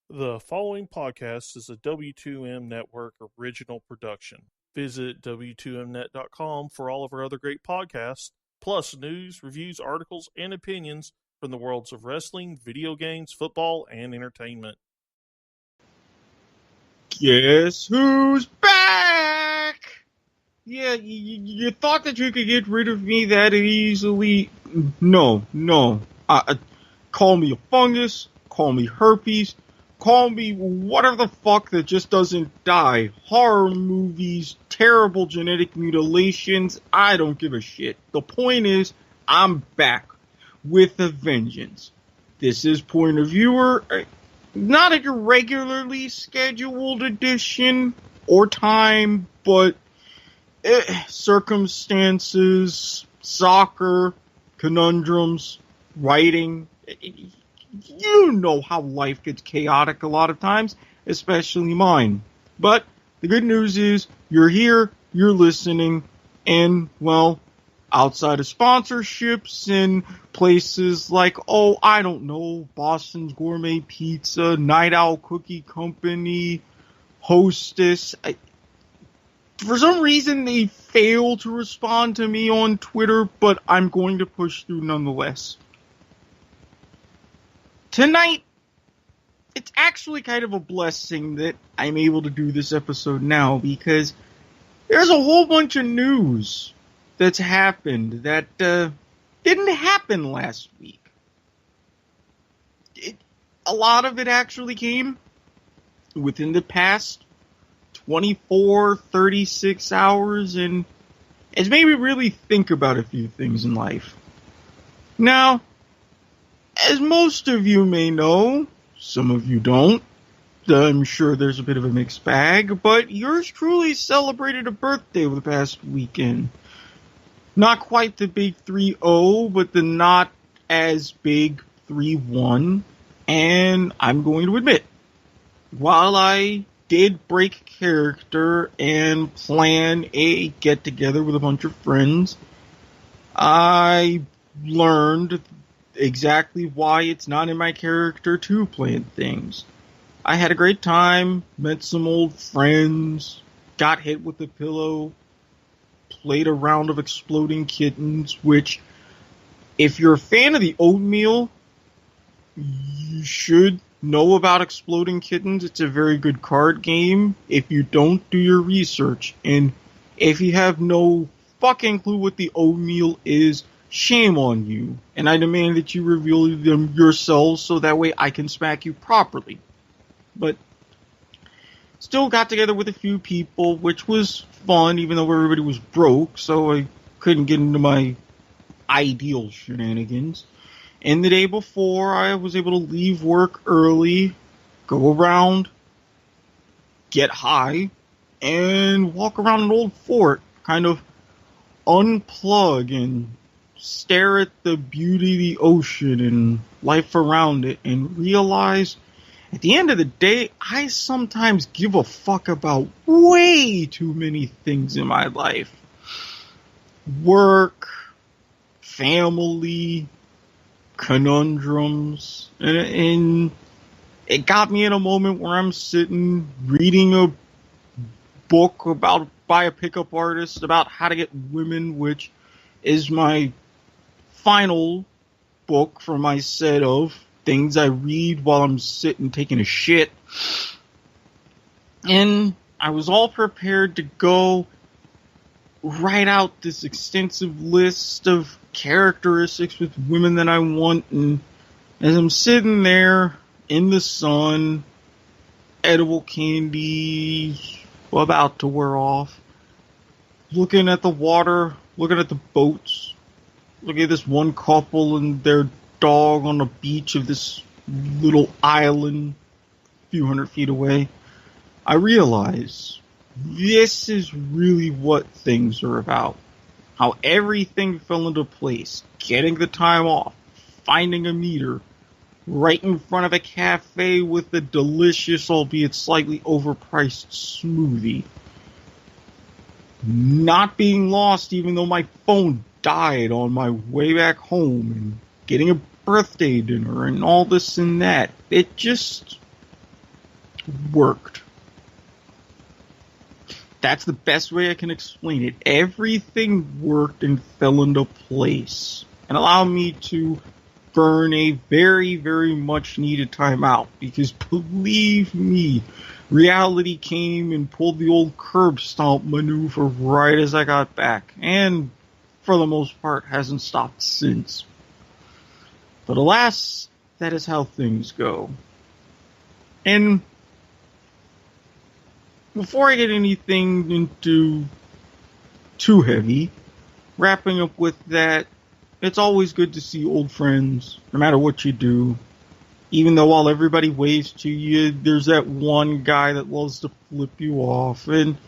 The following podcast is a W2M Network original production. Visit W2Mnet.com for all of our other great podcasts, plus news, reviews, articles, and opinions from the worlds of wrestling, video games, football, and entertainment. Guess who's back? Yeah, you thought that you could get rid of me that easily? No. Call me a fungus, call me herpes, call me whatever the fuck that just doesn't die. Horror movies, terrible genetic mutilations, I don't give a shit. The point is, I'm back with a vengeance. This is Point of Viewer, not a regularly scheduled edition or time, but circumstances, soccer, conundrums, writing. You know how life gets chaotic a lot of times, especially mine. But the good news is you're here, you're listening, and, well, outside of sponsorships and places like, I don't know, Boston's Gourmet Pizza, Night Owl Cookie Company, Hostess. For some reason, they fail to respond to me on Twitter, but I'm going to push through nonetheless. Tonight, it's actually kind of a blessing that I'm able to do this episode now, because there's a whole bunch of news that's happened that didn't happen last week. A lot of it actually came within the past 24, 36 hours, and it's made me really think about a few things in life. Now, as most of you may know, some of you don't, I'm sure there's a bit of a mixed bag, but yours truly celebrated a birthday over the past weekend. Not quite the big 3-0, but the not as big 3-1. And I'm going to admit, while I did break character and plan a get-together with a bunch of friends, I learned exactly why it's not in my character to plan things. I had a great time, met some old friends, got hit with a pillow, played a round of Exploding Kittens, which, if you're a fan of the Oatmeal, you should know about Exploding Kittens. It's a very good card game. If you don't, do your research. And if you have no fucking clue what the Oatmeal is, shame on you. And I demand that you reveal them yourselves so that way I can smack you properly. But still got together with a few people, which was fun, even though everybody was broke, so I couldn't get into my ideal shenanigans. And the day before, I was able to leave work early, go around, get high, and walk around an old fort, kind of unplug and stare at the beauty of the ocean and life around it, and realize at the end of the day, I sometimes give a fuck about way too many things in my life. Work, family, conundrums, and it got me in a moment where I'm sitting reading a book by a pickup artist about how to get women, which is my final book for my set of things I read while I'm sitting taking a shit. And I was all prepared to go write out this extensive list of characteristics with women that I want, and as I'm sitting there in the sun, edible candy about to wear off, looking at the water, looking at the boats, looking at this one couple and their dog on the beach of this little island a few hundred feet away, I realize this is really what things are about. How everything fell into place. Getting the time off. Finding a meter. Right in front of a cafe with a delicious, albeit slightly overpriced smoothie. Not being lost even though my phone died on my way back home. And getting a birthday dinner and all this and that. It just worked. That's the best way I can explain it. Everything worked and fell into place and allowed me to burn a very, very much needed time out. Because believe me, reality came and pulled the old curb stomp maneuver right as I got back. And for the most part, hasn't stopped since. But alas, that is how things go. And before I get anything into too heavy, wrapping up with that, it's always good to see old friends, no matter what you do. Even though while everybody waves to you, there's that one guy that loves to flip you off, and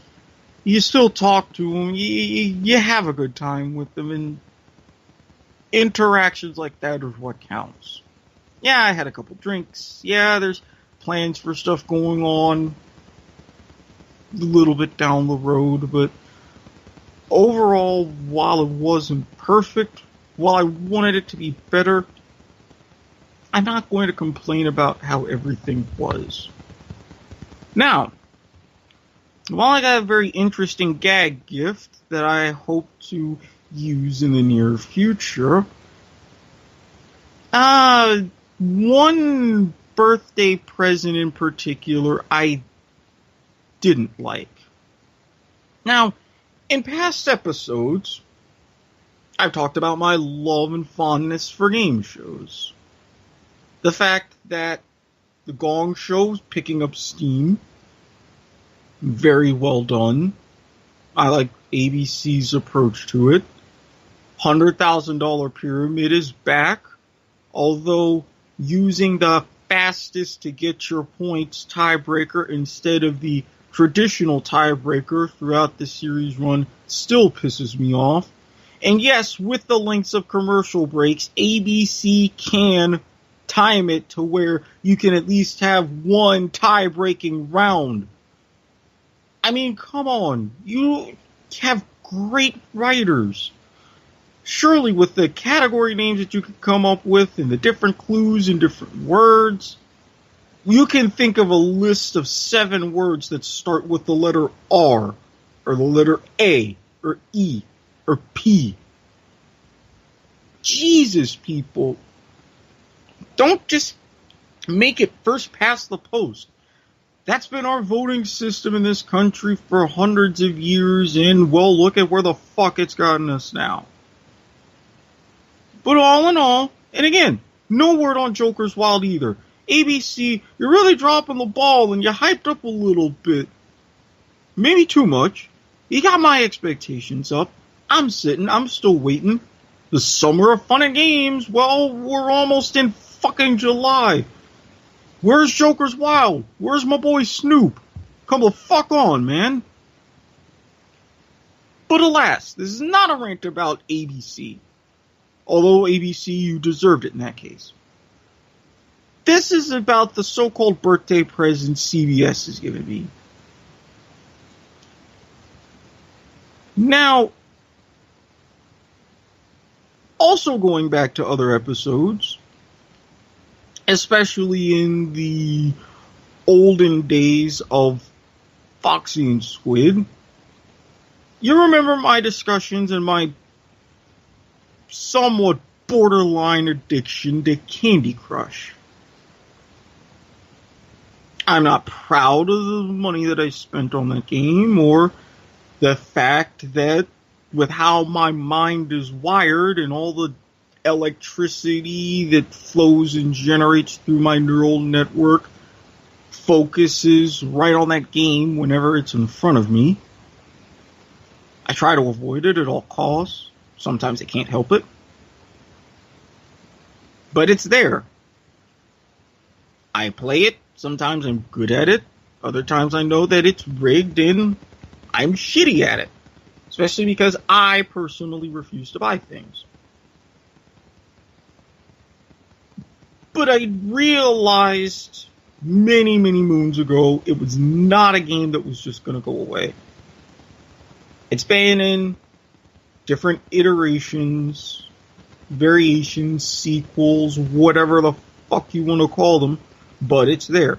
you still talk to him, you have a good time with them, and interactions like that are what counts. Yeah, I had a couple drinks. Yeah, there's plans for stuff going on a little bit down the road, but overall, while it wasn't perfect, while I wanted it to be better, I'm not going to complain about how everything was. Now, while I got a very interesting gag gift that I hope to use in the near future, one birthday present in particular I didn't like. Now, in past episodes, I've talked about my love and fondness for game shows. The fact that the Gong Show's picking up steam, very well done. I like ABC's approach to it. $100,000 Pyramid is back, although using the fastest to get your points tiebreaker instead of the traditional tiebreaker throughout the series run still pisses me off. And yes, with the lengths of commercial breaks, ABC can time it to where you can at least have one tie-breaking round. I mean, come on. You have great writers. Surely with the category names that you can come up with and the different clues and different words, you can think of a list of 7 words that start with the letter R, or the letter A, or E, or P. Jesus, people. Don't just make it first past the post. That's been our voting system in this country for hundreds of years, and well, look at where the fuck it's gotten us now. But all in all, and again, no word on Joker's Wild either. ABC, you're really dropping the ball, and you hyped up a little bit. Maybe too much. You got my expectations up. I'm still waiting. The summer of fun and games, well, we're almost in fucking July. Where's Joker's Wild? Where's my boy Snoop? Come the fuck on, man. But alas, this is not a rant about ABC. Although ABC, you deserved it in that case. This is about the so-called birthday present CBS has given me. Now, also going back to other episodes, especially in the olden days of Foxy and Squid, you remember my discussions and my somewhat borderline addiction to Candy Crush. I'm not proud of the money that I spent on that game, or the fact that with how my mind is wired and all the electricity that flows and generates through my neural network focuses right on that game whenever it's in front of me. I try to avoid it at all costs. Sometimes I can't help it. But it's there. I play it. Sometimes I'm good at it. Other times I know that it's rigged and I'm shitty at it. Especially because I personally refuse to buy things. But I realized many, many moons ago it was not a game that was just going to go away. It's been in different iterations, variations, sequels, whatever the fuck you want to call them, but it's there.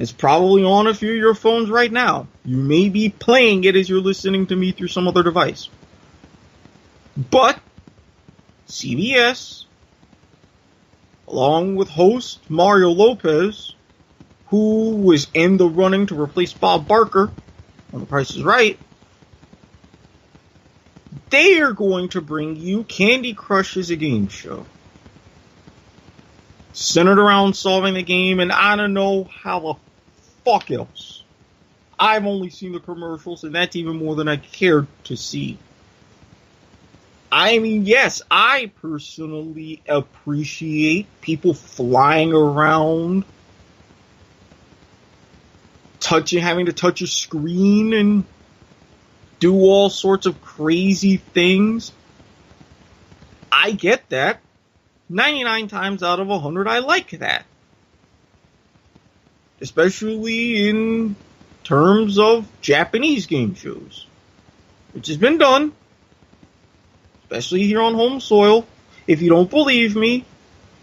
It's probably on a few of your phones right now. You may be playing it as you're listening to me through some other device. But CBS, along with host Mario Lopez, who was in the running to replace Bob Barker on The Price is Right, they are going to bring you Candy Crush as a game show. Centered around solving the game, and I don't know how the fuck else. I've only seen the commercials, and that's even more than I cared to see. I mean, yes, I personally appreciate people flying around, having to touch a screen and do all sorts of crazy things. I get that. 99 times out of 100, I like that. Especially in terms of Japanese game shows, which has been done, especially here on home soil. If you don't believe me,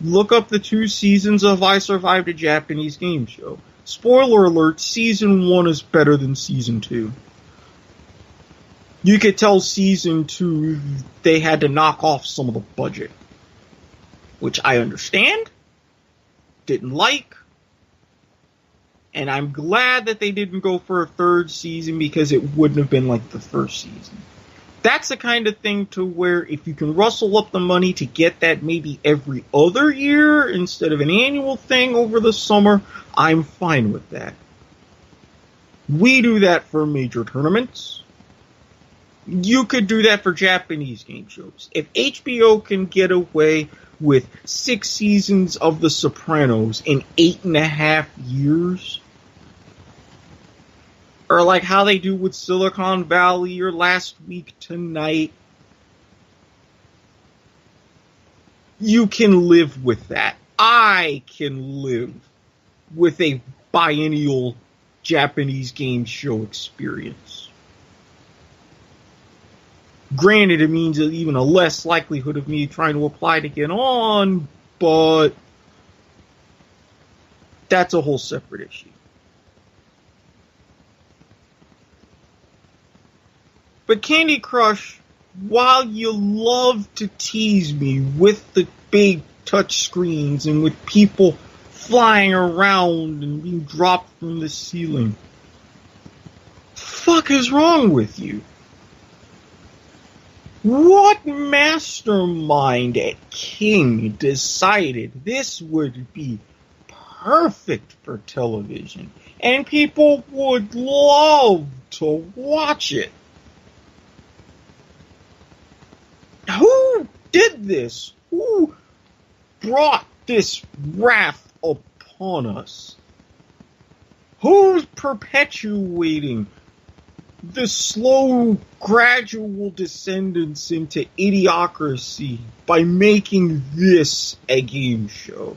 look up the 2 seasons of I Survived a Japanese Game Show. Spoiler alert, season 1 is better than season 2. You could tell season 2, they had to knock off some of the budget, which I understand, didn't like, and I'm glad that they didn't go for a 3rd season because it wouldn't have been like the 1st season. That's the kind of thing to where if you can rustle up the money to get that maybe every other year instead of an annual thing over the summer, I'm fine with that. We do that for major tournaments. You could do that for Japanese game shows. If HBO can get away with 6 seasons of The Sopranos in 8.5 years, or like how they do with Silicon Valley or Last Week Tonight, you can live with that. I can live with a biennial Japanese game show experience. Granted, it means even a less likelihood of me trying to apply to get on, but that's a whole separate issue. But Candy Crush, while you love to tease me with the big touch screens and with people flying around and being dropped from the ceiling, fuck is wrong with you? What mastermind at King decided this would be perfect for television and people would love to watch it? Who did this? Who brought this wrath upon us? Who's perpetuating the slow, gradual descendants into idiocracy by making this a game show?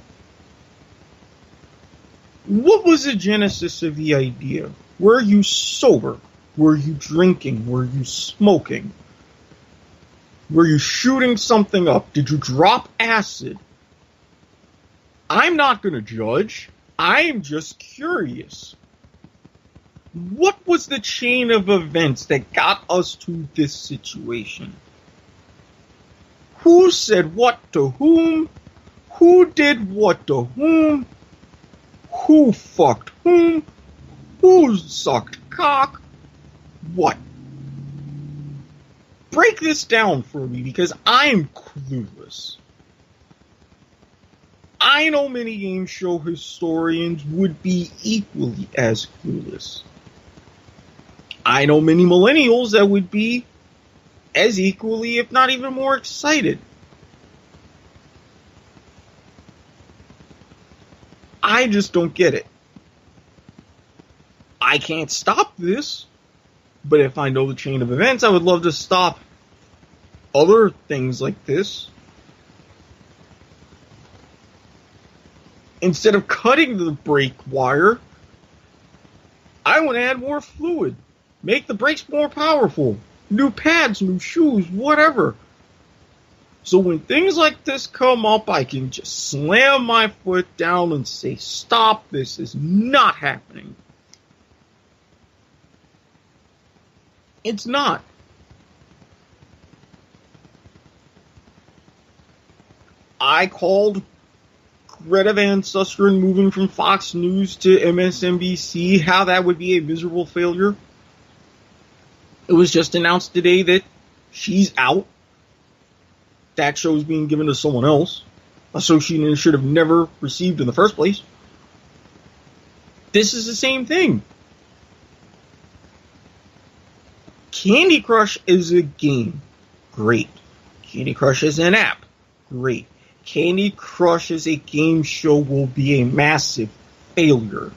What was the genesis of the idea? Were you sober? Were you drinking? Were you smoking? Were you shooting something up? Did you drop acid? I'm not going to judge. I am just curious. What was the chain of events that got us to this situation? Who said what to whom? Who did what to whom? Who fucked whom? Who sucked cock? What? Break this down for me because I'm clueless. I know many game show historians would be equally as clueless. I know many millennials that would be as equally, if not even more excited. I just don't get it. I can't stop this. But if I know the chain of events, I would love to stop other things like this. Instead of cutting the brake wire, I want to add more fluid. Make the brakes more powerful. New pads, new shoes, whatever. So when things like this come up, I can just slam my foot down and say, stop, this is not happening. It's not. I called Greta Van Susteren moving from Fox News to MSNBC, how that would be a miserable failure. It was just announced today that she's out. That show is being given to someone else, a show she should have never received in the first place. This is the same thing. Candy Crush is a game. Great. Candy Crush is an app. Great. Candy Crush as a game show will be a massive failure.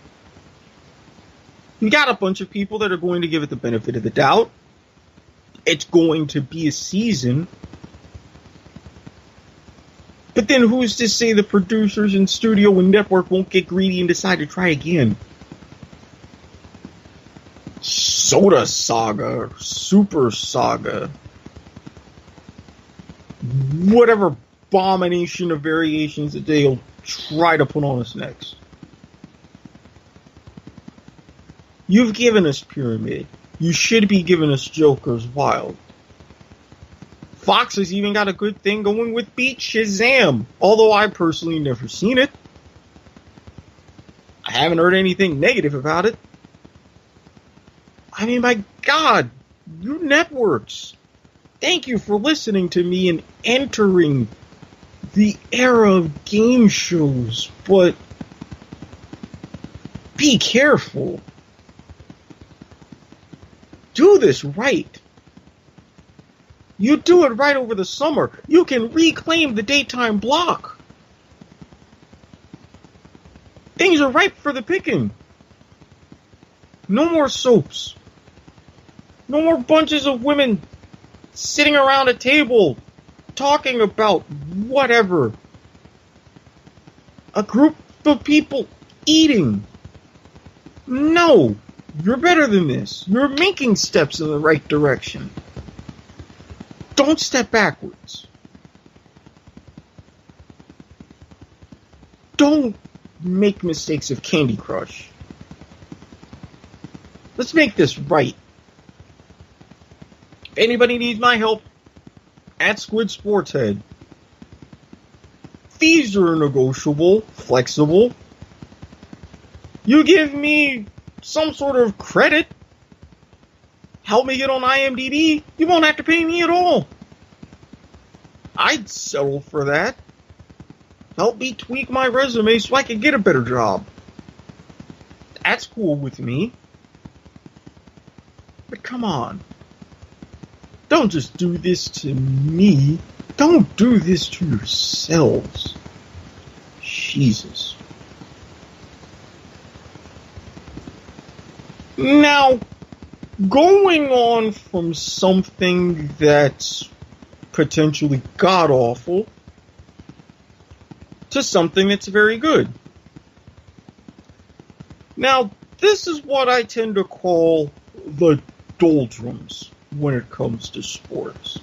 You got a bunch of people that are going to give it the benefit of the doubt. It's going to be a season. But then who's to say the producers and studio and network won't get greedy and decide to try again? Soda Saga, Super Saga, whatever abomination of variations that they'll try to put on us next. You've given us Pyramid. You should be giving us Joker's Wild. Fox has even got a good thing going with Beat Shazam, although I've personally never seen it. I haven't heard anything negative about it. I mean, my God, you networks, thank you for listening to me and entering the era of game shows, but be careful. Do this right. You do it right over the summer, you can reclaim the daytime block. Things are ripe for the picking. No more soaps. No more bunches of women sitting around a table talking about whatever. A group of people eating. No, you're better than this. You're making steps in the right direction. Don't step backwards. Don't make mistakes of Candy Crush. Let's make this right. If anybody needs my help, at Squid Sportshead. Fees are negotiable, flexible. You give me some sort of credit, help me get on IMDb, you won't have to pay me at all. I'd settle for that. Help me tweak my resume so I can get a better job. That's cool with me. But come on. Don't just do this to me. Don't do this to yourselves. Jesus. Now, going on from something that's potentially god-awful to something that's very good. Now, this is what I tend to call the doldrums when it comes to sports.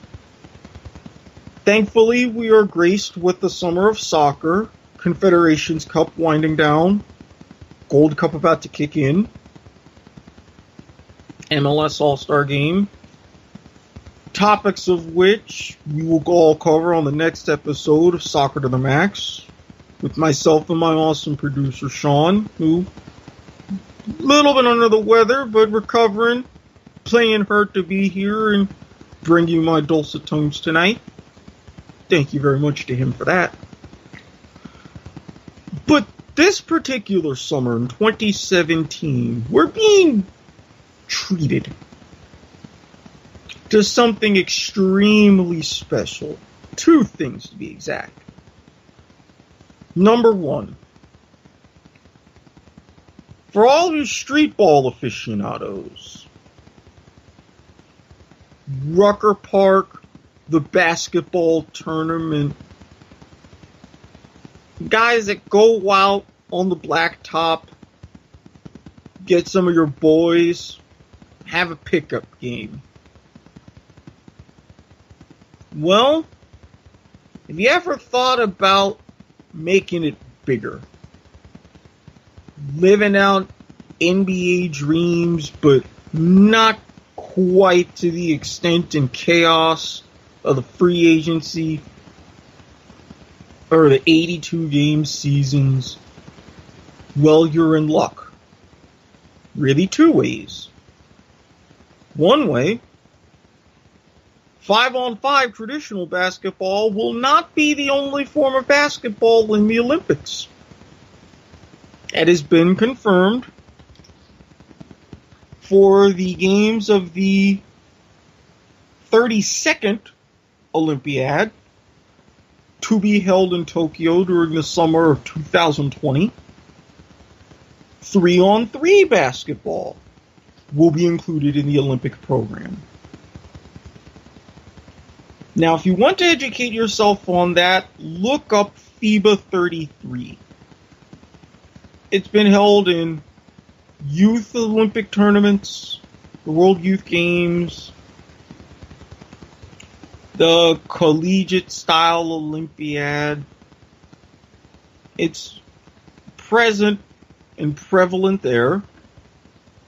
Thankfully, we are graced with the summer of soccer, Confederations Cup winding down, Gold Cup about to kick in, MLS All-Star Game, topics of which we will all cover on the next episode of Soccer to the Max, with myself and my awesome producer Sean, who a little bit under the weather, but recovering, playing hurt to be here and bring you my dulcet tones tonight. Thank you very much to him for that. But this particular summer in 2017, we're being treated to something extremely special. Two things to be exact. Number one, for all you street ball aficionados, Rucker Park, the basketball tournament, guys that go out on the blacktop, get some of your boys, have a pickup game. Well, Have you ever thought about making it bigger? Living out NBA dreams, but not quite to the extent and chaos of the free agency or the 82 game seasons. Well, you're in luck. Really, two ways. One way, 5-on-5 traditional basketball will not be the only form of basketball in the Olympics. It has been confirmed for the games of the 32nd Olympiad to be held in Tokyo during the summer of 2020. 3-on-3 basketball will be included in the Olympic program. Now, if you want to educate yourself on that, look up FIBA 33. It's been held in youth Olympic tournaments, the World Youth Games, the collegiate style Olympiad. It's present and prevalent there.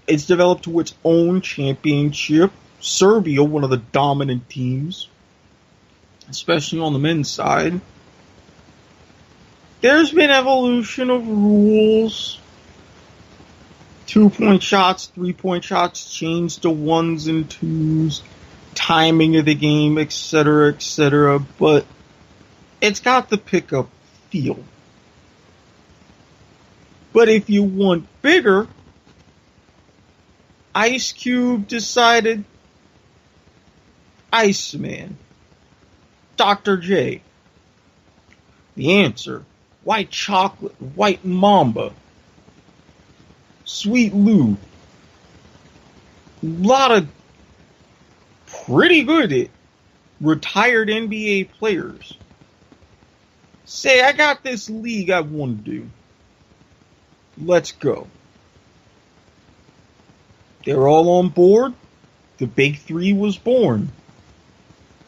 It's developed to its own championship. Serbia, one of the dominant teams, especially on the men's side. There's been evolution of rules. 2-point shots, 3-point shots changed to 1s and 2s. Timing of the game, etc., etc. But it's got the pickup feel. But if you want bigger, Ice Cube decided Iceman. Dr. J. The answer. White Chocolate, White Mamba, Sweet Lou. A lot of pretty good retired NBA players say, I got this league I want to do. Let's go. They're all on board. The BIG3 was born.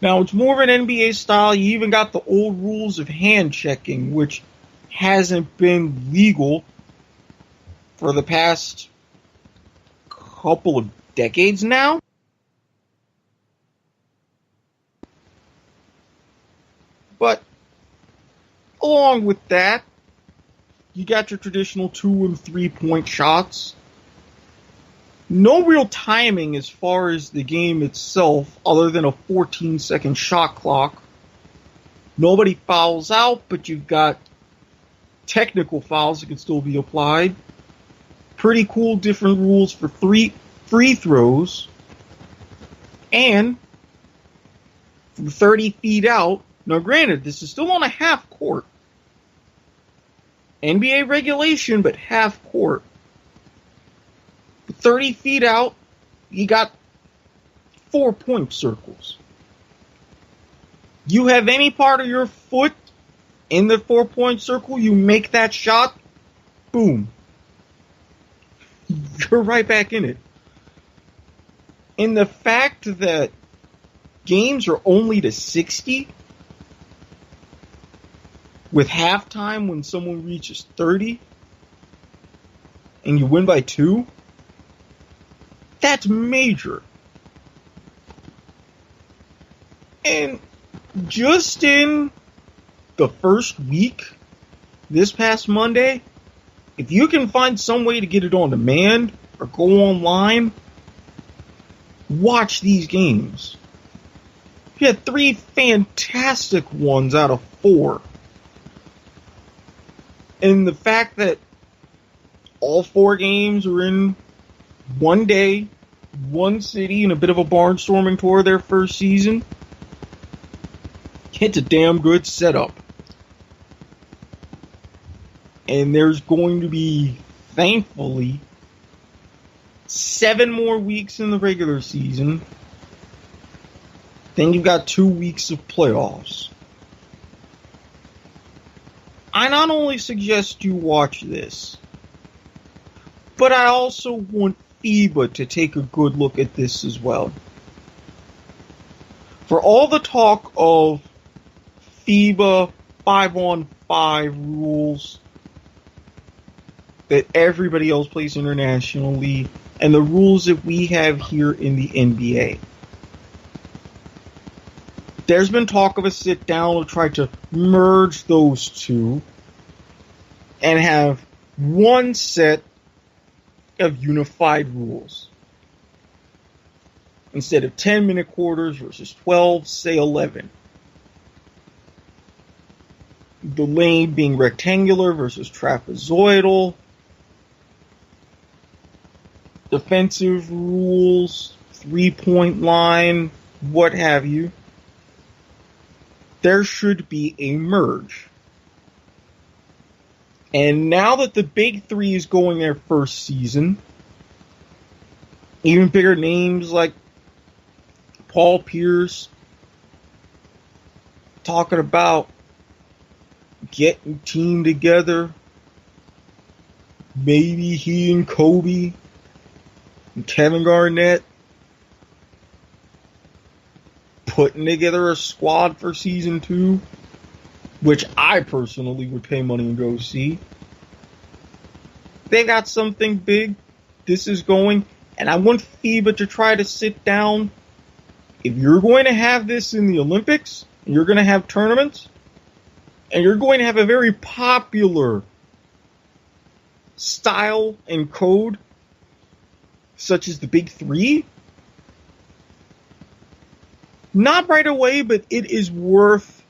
Now, it's more of an NBA style. You even got the old rules of hand checking, which hasn't been legal for the past couple of decades now. But along with that, you got your traditional 2- and 3-point shots. No real timing as far as the game itself, other than a 14-second shot clock. Nobody fouls out, but you've got technical fouls that can still be applied. Pretty cool different rules for free throws. And from 30 feet out, now granted, this is still on a half court. NBA regulation, but half court. 30 feet out, you got 4-point circles. You have any part of your foot in the 4-point circle, you make that shot, boom. You're right back in it. And the fact that games are only to 60, with halftime when someone reaches 30, and you win by 2, that's major. And just in the first week, this past Monday, if you can find some way to get it on demand or go online, watch these games. You had 3 fantastic ones out of 4. And the fact that all 4 games are in one day, one city, and a bit of a barnstorming tour their first season, it's a damn good setup. And there's going to be, thankfully, 7 more weeks in the regular season. Then you've got 2 weeks of playoffs. I not only suggest you watch this, but I also want FIBA to take a good look at this as well. For all the talk of FIBA 5-on-5 rules that everybody else plays internationally, and the rules that we have here in the NBA. There's been talk of a sit down to try to merge those two and have one set of unified rules. Instead of 10-minute quarters versus 12, say 11. The lane being rectangular versus trapezoidal. Defensive rules, 3-point line, what have you. There should be a merge. And now that the BIG3 is going their first season, even bigger names like Paul Pierce talking about getting a team together. Maybe he and Kobe and Kevin Garnett putting together a squad for season 2, which I personally would pay money and go see. They got something big. This is going, and I want FIBA to try to sit down. If you're going to have this in the Olympics, and you're going to have tournaments, and you're going to have a very popular style and code, such as the BIG3, not right away, but it is worth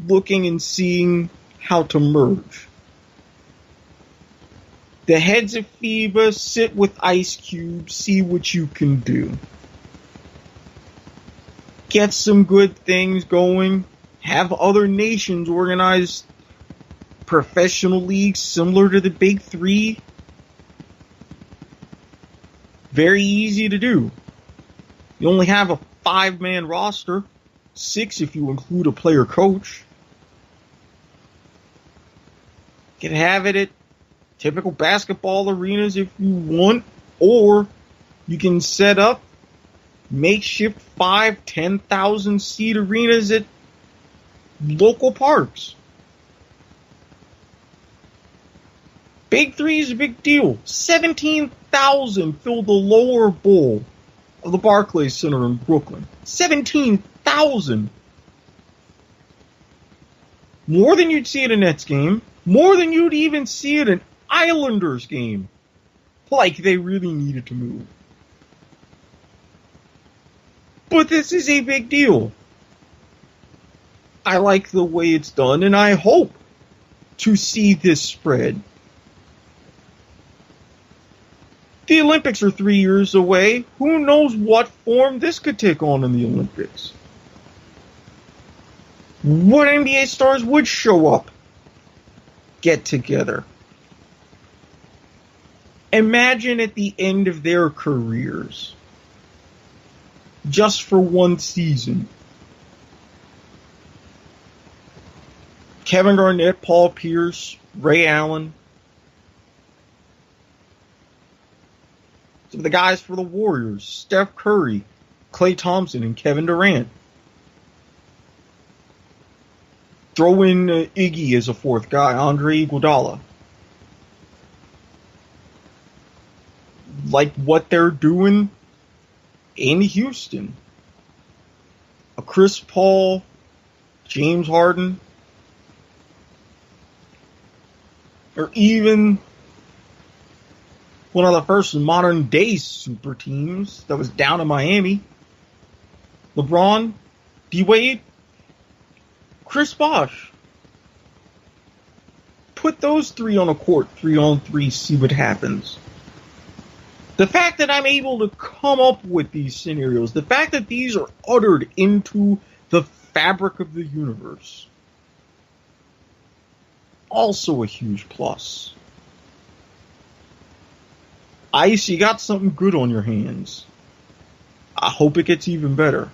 looking and seeing how to merge. The heads of FIBA sit with Ice Cube, see what you can do. Get some good things going. Have other nations organize professional leagues similar to the BIG3. Very easy to do. You only have a 5-man roster, 6 if you include a player coach. You can have it at typical basketball arenas if you want, or you can set up makeshift 5,000-10,000 seat arenas at local parks. BIG3 is a big deal. 17,000 filled the lower bowl of the Barclays Center in Brooklyn. 17,000. More than you'd see at a Nets game. More than you'd even see at an Islanders game. Like they really needed to move. But this is a big deal. I like the way it's done, and I hope to see this spread. The Olympics are 3 years away. Who knows what form this could take on in the Olympics? What NBA stars would show up? Get together. Imagine at the end of their careers, just for one season, Kevin Garnett, Paul Pierce, Ray Allen, some of the guys for the Warriors, Steph Curry, Klay Thompson, and Kevin Durant. Throw in Iggy as a fourth guy, Andre Iguodala. Like what they're doing in Houston. A Chris Paul, James Harden, or even one of the first modern day super teams that was down in Miami. LeBron, D-Wade, Chris Bosh. Put those three on a court, 3-on-3, see what happens. The fact that I'm able to come up with these scenarios, the fact that these are uttered into the fabric of the universe, also a huge plus. Ice, you got something good on your hands. I hope it gets even better.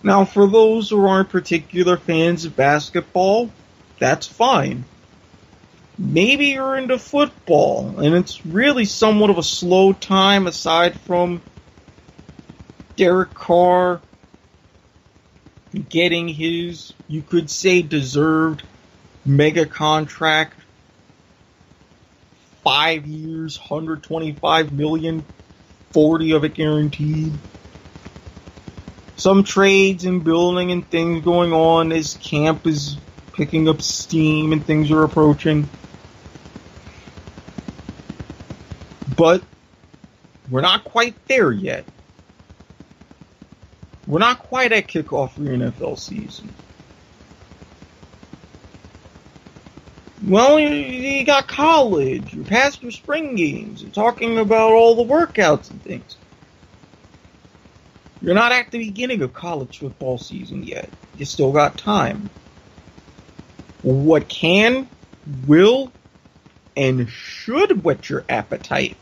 Now, for those who aren't particular fans of basketball, that's fine. Maybe you're into football, and it's really somewhat of a slow time aside from Derek Carr, getting his, you could say, deserved mega contract. 5 years, $125 million, 40 of it guaranteed. Some trades and building and things going on as camp is picking up steam and things are approaching. But we're not quite there yet. We're not quite at kickoff for your NFL season. Well, you got college, you're past your spring games, you're talking about all the workouts and things. You're not at the beginning of college football season yet. You still got time. What can, will, and should whet your appetite?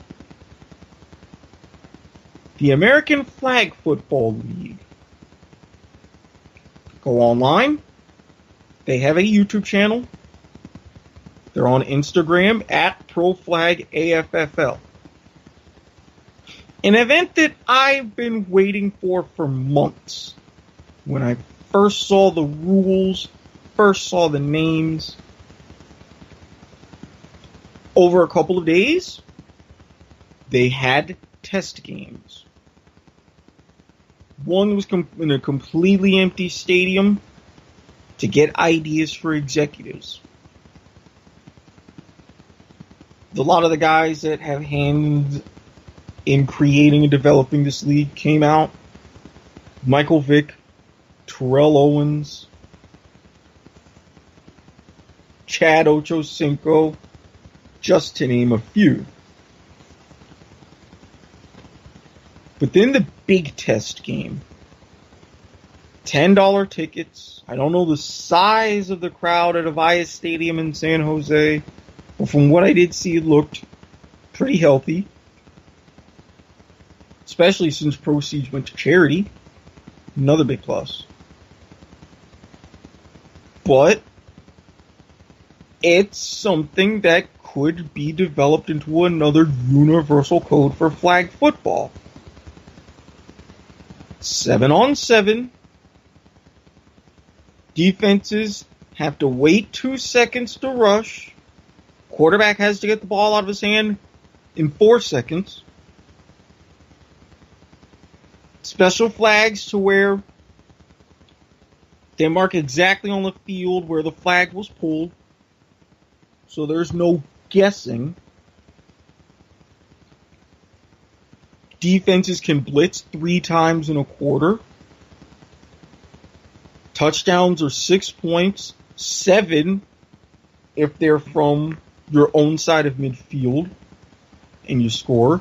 The American Flag Football League. Go online. They have a YouTube channel. They're on Instagram at ProFlagAFFL. An event that I've been waiting for months. When I first saw the rules, first saw the names. Over a couple of days, they had test games. One was in a completely empty stadium to get ideas for executives. A lot of the guys that have hands in creating and developing this league came out. Michael Vick, Terrell Owens, Chad Ochocinco, just to name a few. But then the big test game. $10 tickets. I don't know the size of the crowd at Avaya Stadium in San Jose. But from what I did see, it looked pretty healthy. Especially since proceeds went to charity. Another big plus. But it's something that could be developed into another universal code for flag football. 7-on-7. Defenses have to wait 2 seconds to rush. Quarterback has to get the ball out of his hand in 4 seconds. Special flags to where they mark exactly on the field where the flag was pulled. So there's no guessing. Defenses can blitz 3 times in a quarter. Touchdowns are 6 points, 7 if they're from your own side of midfield and you score.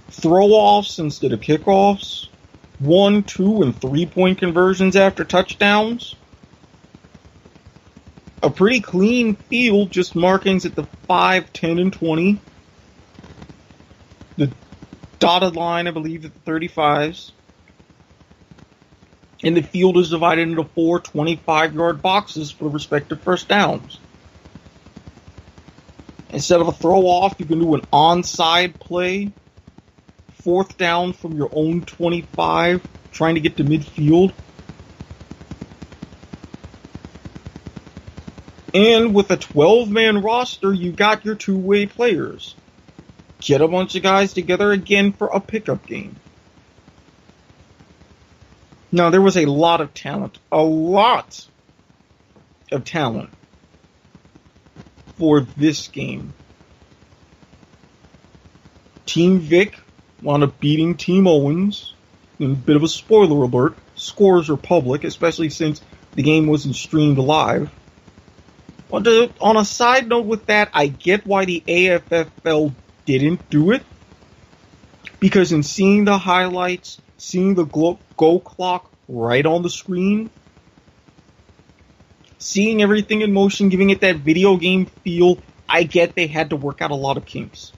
Throw-offs instead of kickoffs. 1, 2, and 3-point conversions after touchdowns. A pretty clean field, just markings at the 5, 10, and 20. The dotted line, I believe, at the 35s. And the field is divided into 4 25-yard boxes for the respective first downs. Instead of a throw-off, you can do an onside play. 4th down from your own 25, trying to get to midfield. And with a 12-man roster, you got your two-way players. Get a bunch of guys together again for a pickup game. Now, there was a lot of talent. A lot of talent for this game. Team Vic wound up beating Team Owens. And a bit of a spoiler alert. Scores are public, especially since the game wasn't streamed live. On a side note with that, I get why the AFFL didn't do it. Because in seeing the highlights, seeing the go clock right on the screen, seeing everything in motion, giving it that video game feel, I get they had to work out a lot of kinks.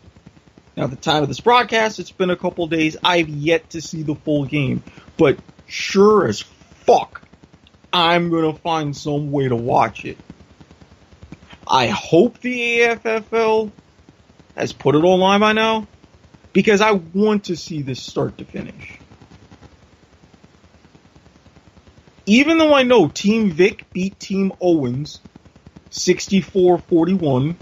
Now, at the time of this broadcast, it's been a couple days. I've yet to see the full game. But sure as fuck, I'm going to find some way to watch it. I hope the AFFL has put it online by now, because I want to see this start to finish. even though I know Team Vic beat Team Owens 64-41,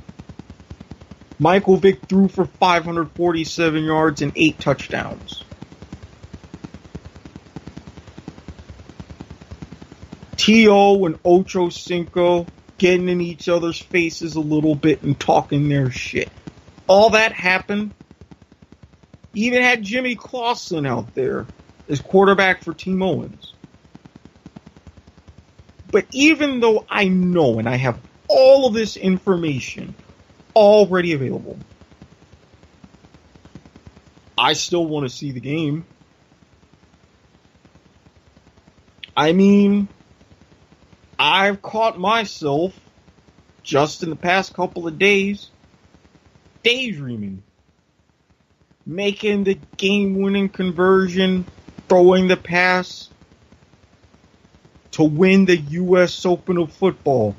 Michael Vick threw for 547 yards and 8 touchdowns. T.O. and Ocho Cinco getting in each other's faces a little bit and talking their shit. All that happened. Even had Jimmy Clausen out there as quarterback for Team Owens. But even though I know and I have all of this information already available, I still want to see the game. I mean, I've caught myself just in the past couple of days daydreaming, making the game-winning conversion, throwing the pass to win the U.S. Open of football.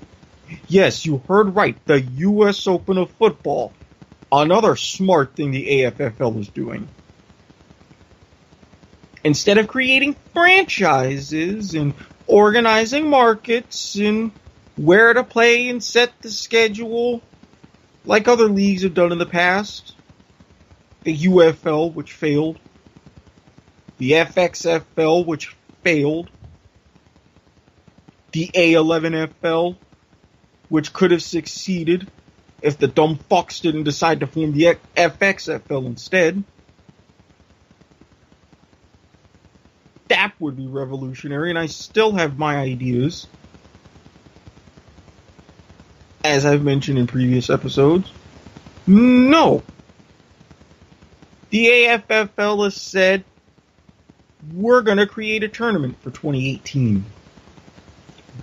Yes, you heard right, the U.S. Open of football. Another smart thing the AFFL is doing. Instead of creating franchises and organizing markets and where to play and set the schedule like other leagues have done in the past, the UFL, which failed, the FXFL, which failed, the A11FL, which could have succeeded if the dumb fucks didn't decide to form the FXFL instead. That would be revolutionary, and I still have my ideas, as I've mentioned in previous episodes. No. The AFFL has said, we're going to create a tournament for 2018.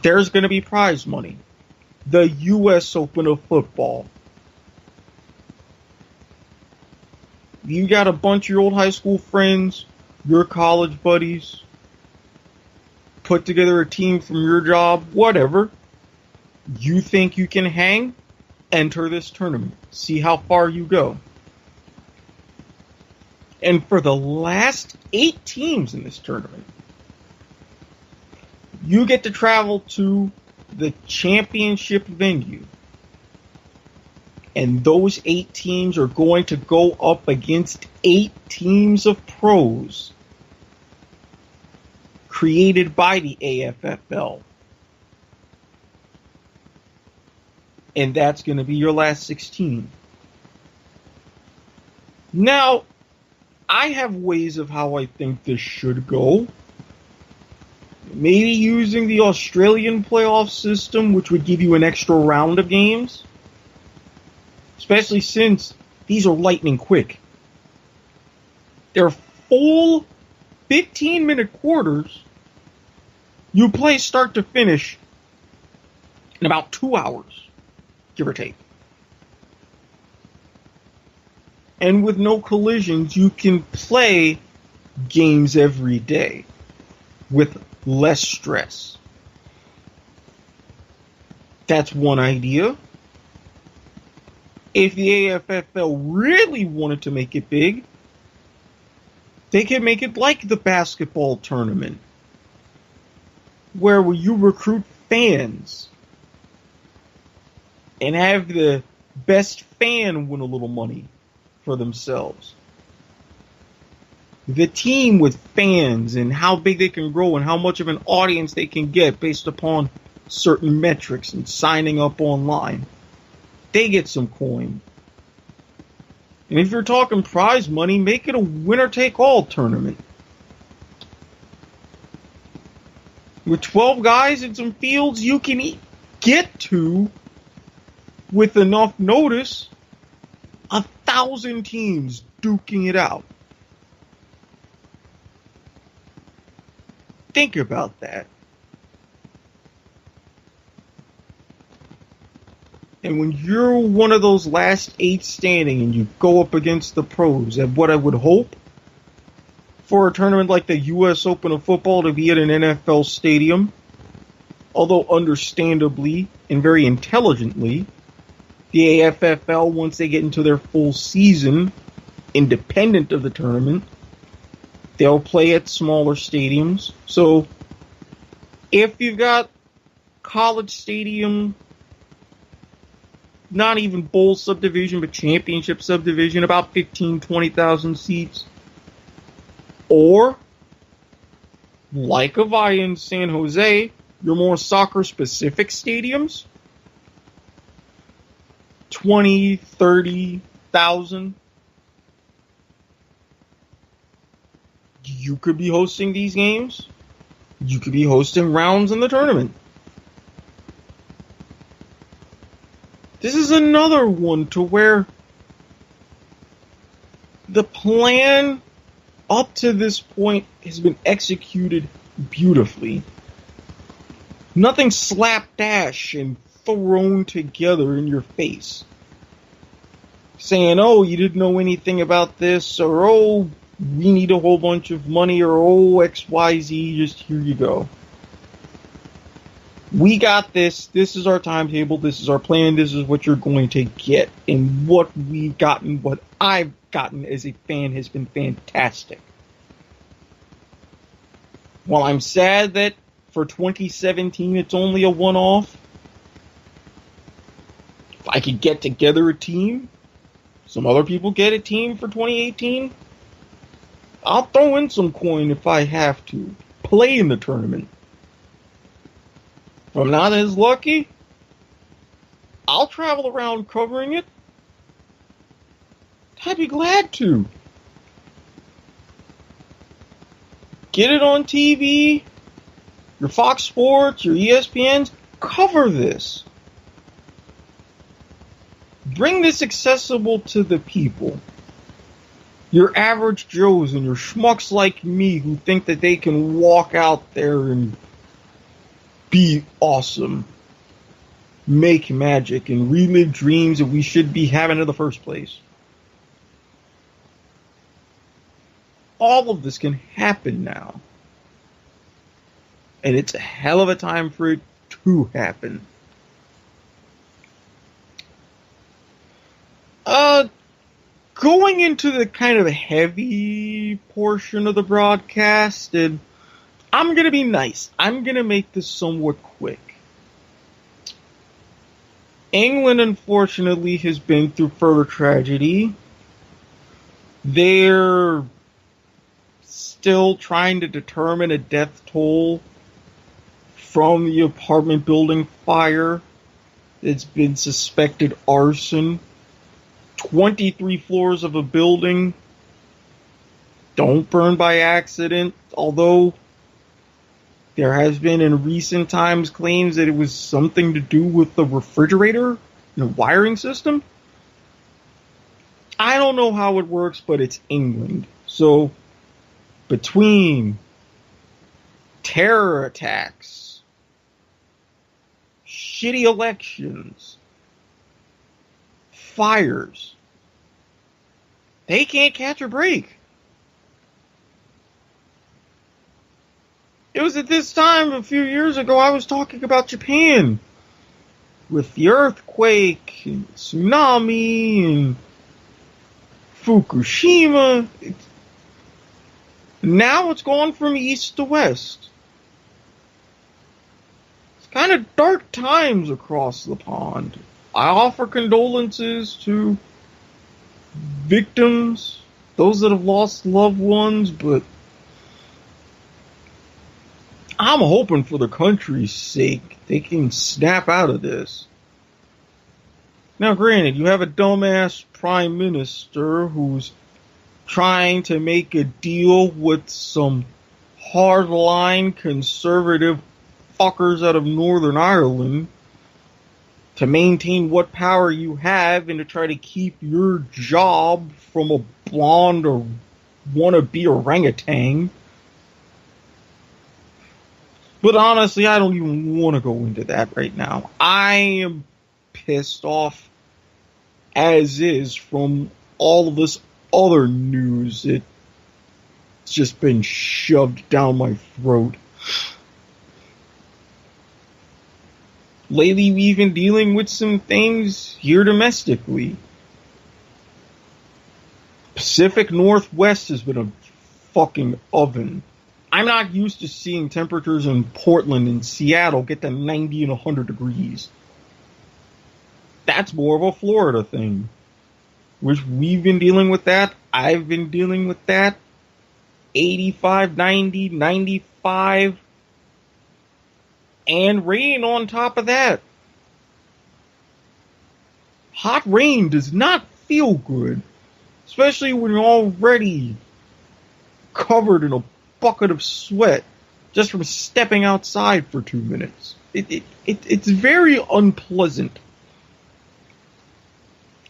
There's going to be prize money. The U.S. Open of football. You got a bunch of your old high school friends, your college buddies, put together a team from your job, whatever. You think you can hang? Enter this tournament. See how far you go. And for the last 8 teams in this tournament, you get to travel to the championship venue. And those 8 teams are going to go up against 8 teams of pros created by the AFFL. And that's going to be your last 16. Now, I have ways of how I think this should go. Maybe using the Australian playoff system, which would give you an extra round of games. Especially since these are lightning quick. They're full 15-minute quarters. You play start to finish in about 2 hours, give or take. And with no collisions, you can play games every day with less stress. That's one idea. If the AFFL really wanted to make it big, they could make it like the basketball tournament, where you recruit fans and have the best fan win a little money for themselves. The team with fans and how big they can grow and how much of an audience they can get based upon certain metrics and signing up online. They get some coin. And if you're talking prize money, make it a winner-take-all tournament. With 12 guys and some fields you can get to with enough notice, 1,000 teams duking it out. Think about that. And when you're one of those last 8 standing and you go up against the pros, and what I would hope for a tournament like the U.S. Open of football to be at an NFL stadium, although understandably and very intelligently, the AFFL, once they get into their full season, independent of the tournament, they'll play at smaller stadiums. So If you've got college stadium, not even bowl subdivision, but championship subdivision, about 15, 20,000 seats. Or, like Avaya in San Jose, your more soccer-specific stadiums, 20, 30,000. You could be hosting these games. You could be hosting rounds in the tournament. This is another one to where the plan up to this point has been executed beautifully. Nothing slapdash and thrown together in your face. Saying, oh, you didn't know anything about this, or oh, we need a whole bunch of money, or oh, XYZ, just here you go. We got this. This is our timetable. This is our plan. This is what you're going to get. And what we've gotten, what I've gotten as a fan has been fantastic. While I'm sad that for 2017 it's only a one-off, if I could get together a team, some other people get a team for 2018, I'll throw in some coin if I have to. Play in the tournament. If I'm not as lucky, I'll travel around covering it. I'd be glad to. Get it on TV, your Fox Sports, your ESPNs, cover this. Bring this accessible to the people. Your average Joes and your schmucks like me who think that they can walk out there and be awesome, make magic, and relive dreams that we should be having in the first place. All of this can happen now. And it's a hell of a time for it to happen. Going into the kind of heavy portion of the broadcast, and I'm going to be nice. I'm going to make this somewhat quick. England, unfortunately, has been through further tragedy. They're still trying to determine a death toll from the apartment building fire. It's been suspected arson. 23 floors of a building. Don't burn by accident, although there has been in recent times claims that it was something to do with the refrigerator, the wiring system. I don't know how it works, but it's England. So, between terror attacks, shitty elections, fires, they can't catch a break. It was at this time a few years ago I was talking about Japan with the earthquake and tsunami and Fukushima. Now it's gone from east to west. It's kind of dark times across the pond. I offer condolences to victims, those that have lost loved ones, but I'm hoping for the country's sake they can snap out of this. Now, granted, you have a dumbass prime minister who's trying to make a deal with some hardline conservative fuckers out of Northern Ireland to maintain what power you have and to try to keep your job from a blonde or wannabe orangutan. But honestly, I don't even want to go into that right now. I am pissed off as is from all of this other news. It's just been shoved down my throat. Lately, we've been dealing with some things here domestically. Pacific Northwest has been a fucking oven. I'm not used to seeing temperatures in Portland and Seattle get to 90 and 100 degrees. That's more of a Florida thing. Which we've been dealing with that. I've been dealing with that. 85, 90, 95. And rain on top of that. Hot rain does not feel good. Especially when you're already covered in a bucket of sweat just from stepping outside for 2 minutes. It's very unpleasant.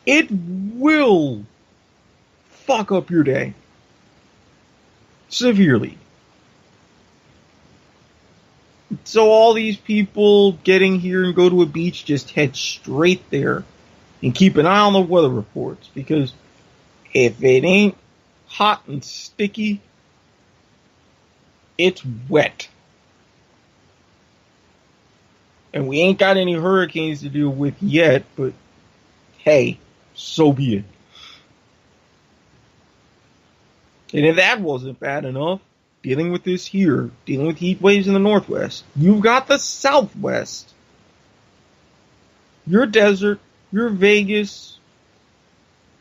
It will fuck up your day. Severely. So all these people getting here and go to a beach, just head straight there and keep an eye on the weather reports, because if it ain't hot and sticky, it's wet. And we ain't got any hurricanes to deal with yet, but hey, so be it. And if that wasn't bad enough, dealing with this here, dealing with heat waves in the Northwest, you've got the Southwest. Your desert, your Vegas,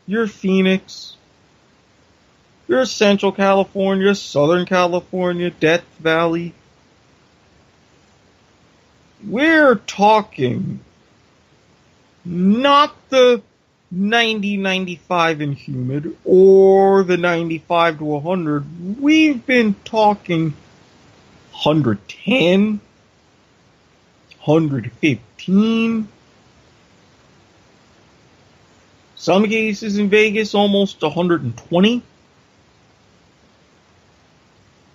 your Phoenix, your Central California, Southern California, Death Valley. We're talking not the 90, 95 and humid, or the 95 to 100. We've been talking 110, 115. Some cases in Vegas, almost 120.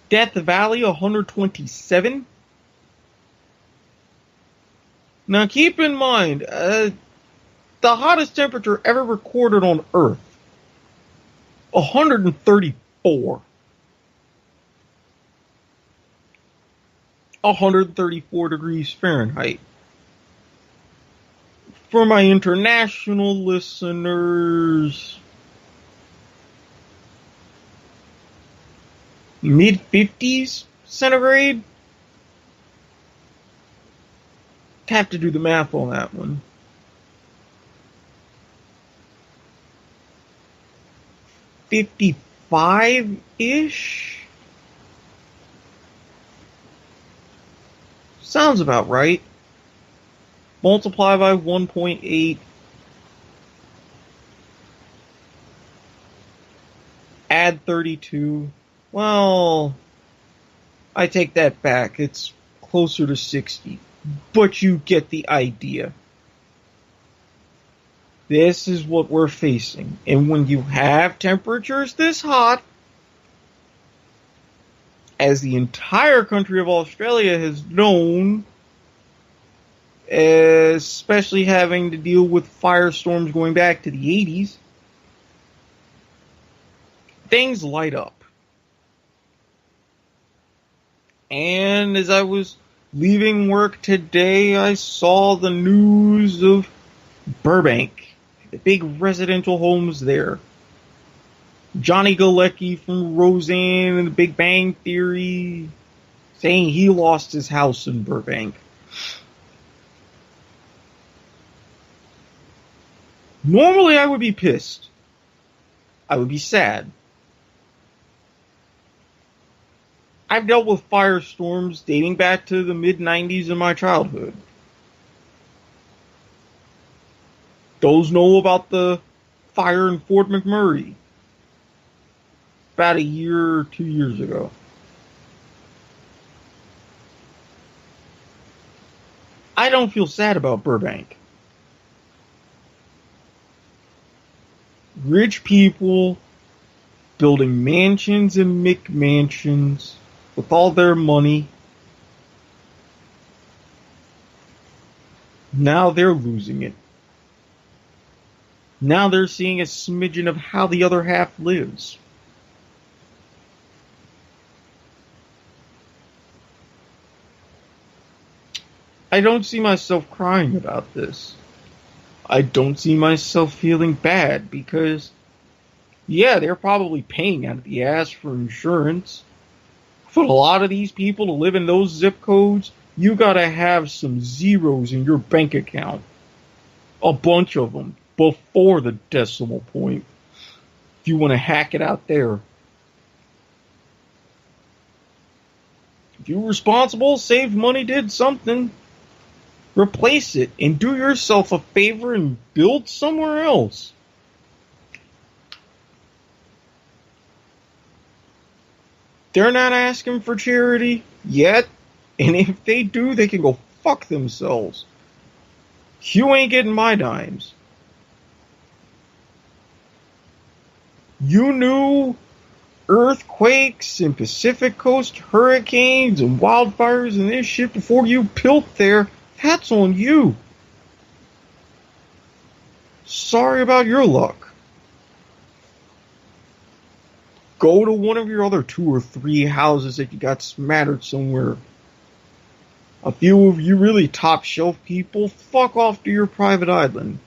Death Valley, 127. Now keep in mind, the hottest temperature ever recorded on Earth, 134. 134 degrees Fahrenheit. For my international listeners, mid-50s centigrade? Have to do the math on that one. 55-ish? Sounds about right. Multiply by 1.8. Add 32. Well, I take that back. It's closer to 60. But you get the idea. This is what we're facing. And when you have temperatures this hot, as the entire country of Australia has known, especially having to deal with firestorms going back to the 80s, things light up. And as I was leaving work today, I saw the news of Burbank, the big residential homes there. Johnny Galecki from Roseanne and the Big Bang Theory saying he lost his house in Burbank. Normally I would be pissed. I would be sad. I've dealt with firestorms dating back to the mid-90s in my childhood. Those know about the fire in Fort McMurray about a year or 2 years ago. I don't feel sad about Burbank. Rich people building mansions and McMansions with all their money. Now they're losing it. Now they're seeing a smidgen of how the other half lives. I don't see myself crying about this. I don't see myself feeling bad because, yeah, they're probably paying out of the ass for insurance. For a lot of these people to live in those zip codes, you gotta have some zeros in your bank account. A bunch of them before the decimal point. If you want to hack it out there. If you're responsible, saved money, did something, replace it and do yourself a favor and build somewhere else. They're not asking for charity yet, and if they do, they can go fuck themselves. You ain't getting my dimes. You knew earthquakes and Pacific Coast hurricanes and wildfires and this shit before you built there. That's on you. Sorry about your luck. Go to one of your other 2 or 3 houses that you got smattered somewhere. A few of you really top shelf people, fuck off to your private island.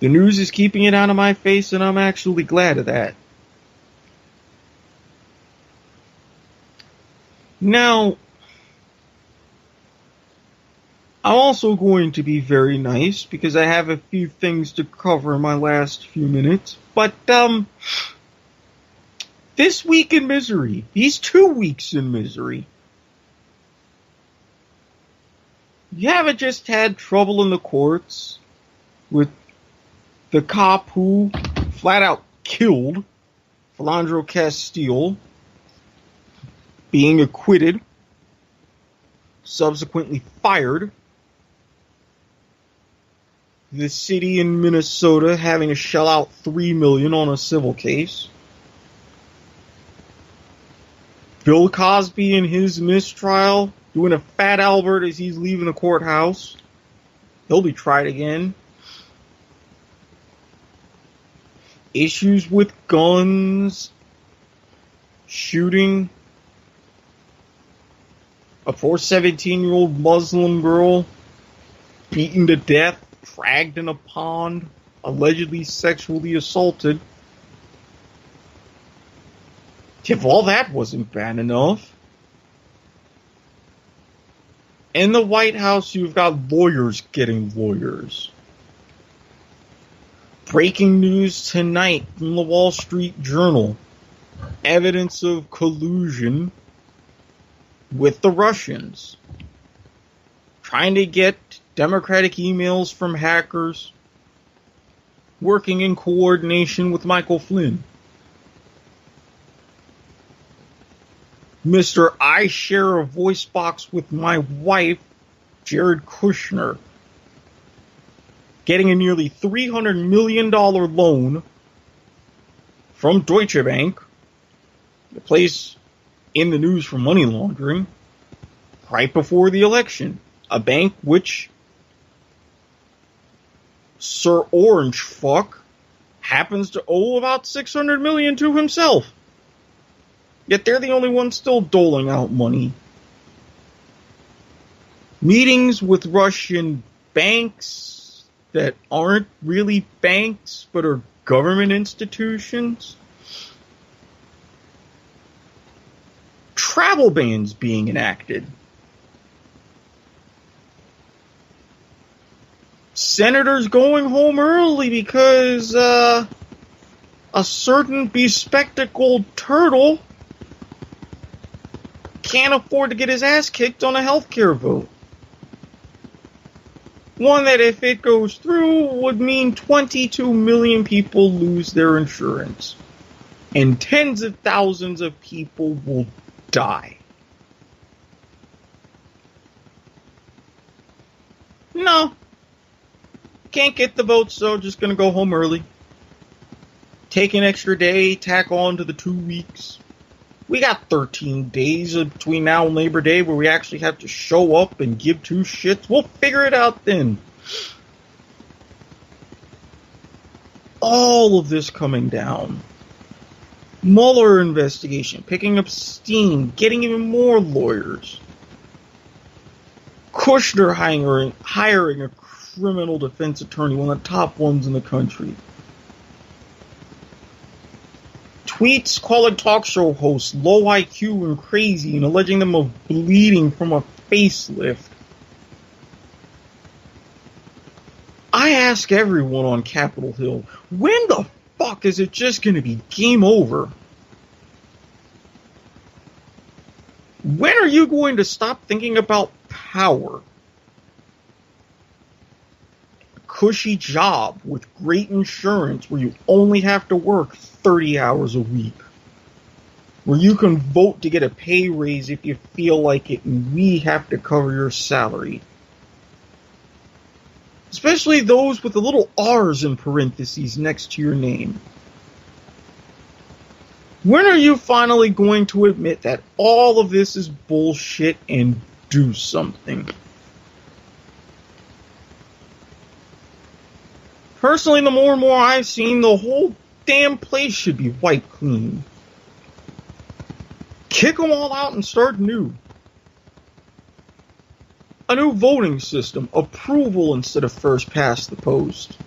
The news is keeping it out of my face, and I'm actually glad of that. Now, I'm also going to be very nice because I have a few things to cover in my last few minutes. But, this week in misery, these 2 weeks in misery, you haven't just had trouble in the courts with the cop who flat out killed Philando Castile being acquitted, subsequently fired, the city in Minnesota having to shell out $3 million on a civil case, Bill Cosby in his mistrial doing a fat Albert as he's leaving the courthouse. He'll be tried again. Issues with guns, shooting a poor 17-year-old Muslim girl beaten to death, dragged in a pond, allegedly sexually assaulted. If all that wasn't bad enough, in the White House you've got lawyers getting lawyers. Breaking news tonight from the Wall Street Journal. Evidence of collusion with the Russians. Trying to get Democratic emails from hackers. Working in coordination with Michael Flynn. Mr. I share a voice box with my wife, Jared Kushner. Getting a nearly $300 million loan from Deutsche Bank, the place in the news for money laundering, right before the election. A bank which Sir Orange Fuck happens to owe about $600 million to himself. Yet they're the only ones still doling out money. Meetings with Russian banks that aren't really banks, but are government institutions. Travel bans being enacted. Senators going home early because a certain bespectacled turtle can't afford to get his ass kicked on a healthcare vote. One that, if it goes through, would mean 22 million people lose their insurance. And tens of thousands of people will die. No. Can't get the votes, so just gonna go home early. Take an extra day, tack on to the 2 weeks. We got 13 days between now and Labor Day where we actually have to show up and give 2 shits. We'll figure it out then. All of this coming down. Mueller investigation, picking up steam, getting even more lawyers. Kushner hiring a criminal defense attorney, one of the top ones in the country. Tweets calling talk show hosts low IQ and crazy and alleging them of bleeding from a facelift. I ask everyone on Capitol Hill, when the fuck is it just going to be game over? When are you going to stop thinking about power? A cushy job with great insurance where you only have to work 30 hours a week. Where you can vote to get a pay raise if you feel like it and we have to cover your salary. Especially those with the little R's in parentheses next to your name. When are you finally going to admit that all of this is bullshit and do something? Personally, the more and more I've seen, the whole damn place should be wiped clean. Kick them all out and start new. A new voting system, approval instead of first past the post.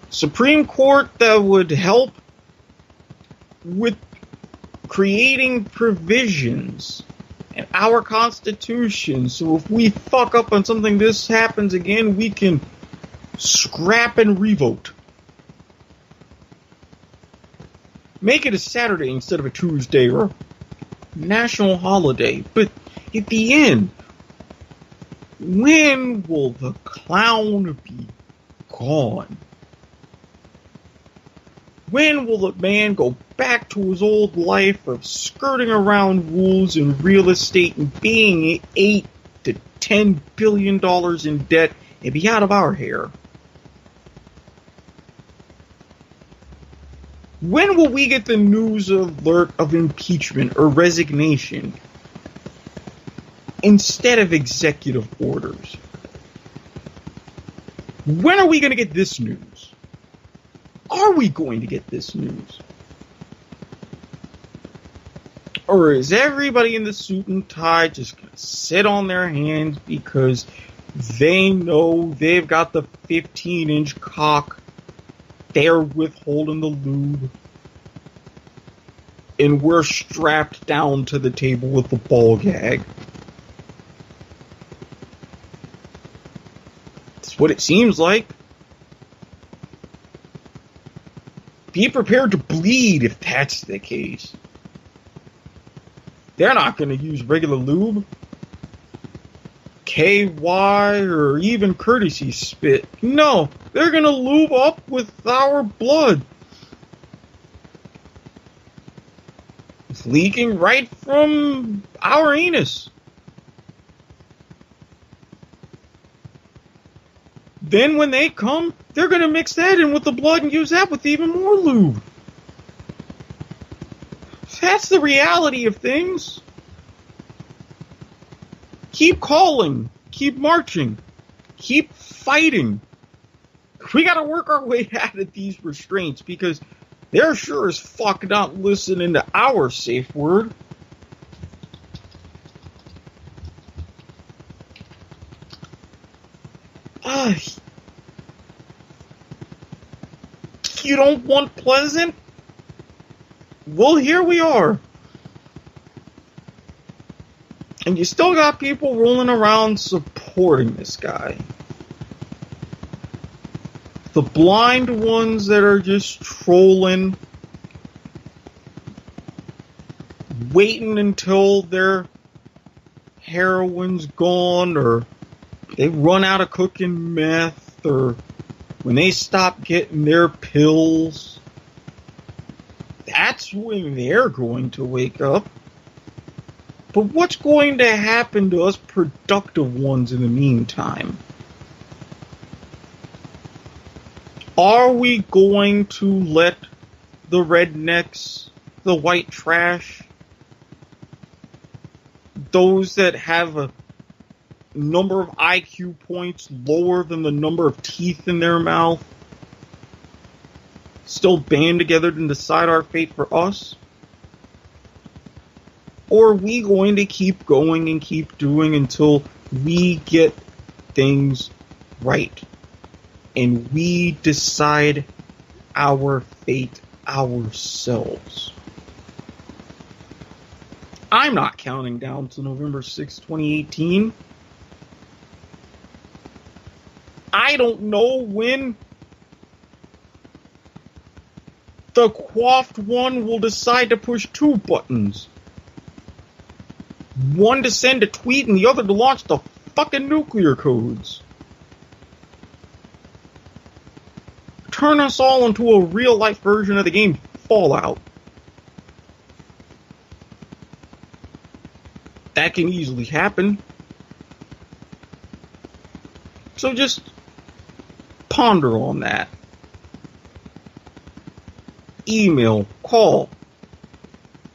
Supreme Court that would help with creating provisions in our Constitution, so if we fuck up on something, this happens again, we can scrap and revote. Make it a Saturday instead of a Tuesday or a national holiday, but at the end, when will the clown be gone? When will the man go back to his old life of skirting around rules in real estate and being $8 to $10 billion in debt and be out of our hair? When will we get the news alert of impeachment or resignation instead of executive orders? When are we going to get this news? Are we going to get this news? Or is everybody in the suit and tie just going to sit on their hands because they know they've got the 15-inch cock, they're withholding the lube, and we're strapped down to the table with the ball gag? That's what it seems like. Be prepared to bleed if that's the case. They're not going to use regular lube, KY, or even courtesy spit. No, they're going to lube up with our blood. It's leaking right from our anus. Then when they come, they're going to mix that in with the blood and use that with even more lube. That's the reality of things. Keep calling. Keep marching. Keep fighting. We got to work our way out of these restraints because they're sure as fuck not listening to our safe word. You don't want pleasant? Well, here we are. And you still got people rolling around supporting this guy. The blind ones that are just trolling, waiting until their heroin's gone, or they run out of cooking meth, or when they stop getting their pills. That's when they're going to wake up. But what's going to happen to us productive ones in the meantime? Are we going to let the rednecks, the white trash, those that have a number of IQ points lower than the number of teeth in their mouth, still band together and decide our fate for us? Or are we going to keep going and keep doing until we get things right? And we decide our fate ourselves. I'm not counting down to November 6, 2018. I don't know when the coiffed one will decide to push two buttons. One to send a tweet and the other to launch the fucking nuclear codes. Turn us all into a real-life version of the game Fallout. That can easily happen. So just ponder on that. Email, call,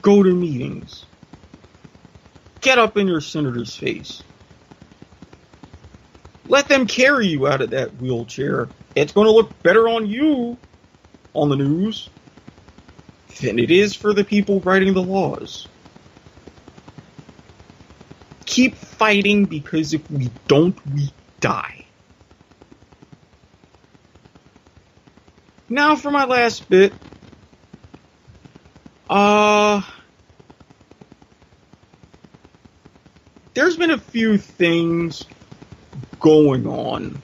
go to meetings. Get up in your senator's face. Let them carry you out of that wheelchair. It's going to look better on you on the news than it is for the people writing the laws. Keep fighting, because if we don't, we die. Now for my last bit. There's been a few things going on.